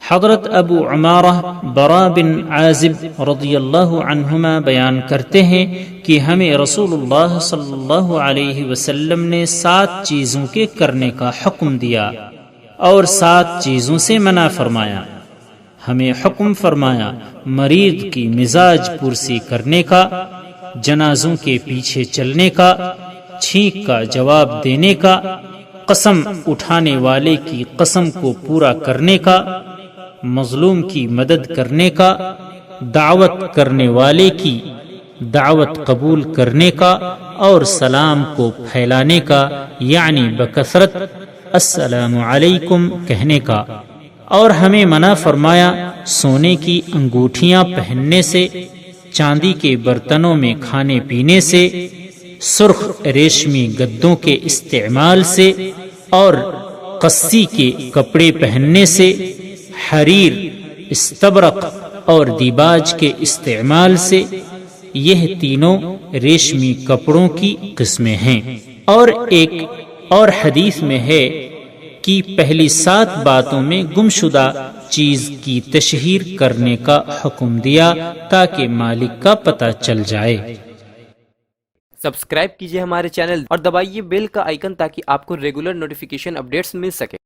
حضرت ابو عمارہ برا بن عازب رضی اللہ عنہما بیان کرتے ہیں کہ ہمیں رسول اللہ صلی اللہ علیہ وسلم نے 7 چیزوں کے کرنے کا حکم دیا اور 7 چیزوں سے منع فرمایا۔ ہمیں حکم فرمایا مریض کی مزاج پرسی کرنے کا، جنازوں کے پیچھے چلنے کا، چھینک کا جواب دینے کا، قسم اٹھانے والے کی قسم کو پورا کرنے کا، مظلوم کی مدد کرنے کا، دعوت کرنے والے کی دعوت قبول کرنے کا، اور سلام کو پھیلانے کا یعنی بکثرت السلام علیکم کہنے کا۔ اور ہمیں منع فرمایا سونے کی انگوٹھیاں پہننے سے، چاندی کے برتنوں میں کھانے پینے سے، سرخ ریشمی گدوں کے استعمال سے، اور قصی کے کپڑے پہننے سے، حریر، استبرق اور دیباج کے استعمال سے۔ یہ تینوں ریشمی کپڑوں کی قسمیں ہیں۔ اور ایک اور حدیث میں ہے کہ پہلی 7 باتوں میں گمشدہ چیز کی تشہیر کرنے کا حکم دیا تاکہ مالک کا پتہ چل جائے۔ سبسکرائب کیجئے ہمارے چینل اور دبائیے بیل کا آئیکن تاکہ آپ کو ریگولر نوٹیفیکیشن اپڈیٹس مل سکے۔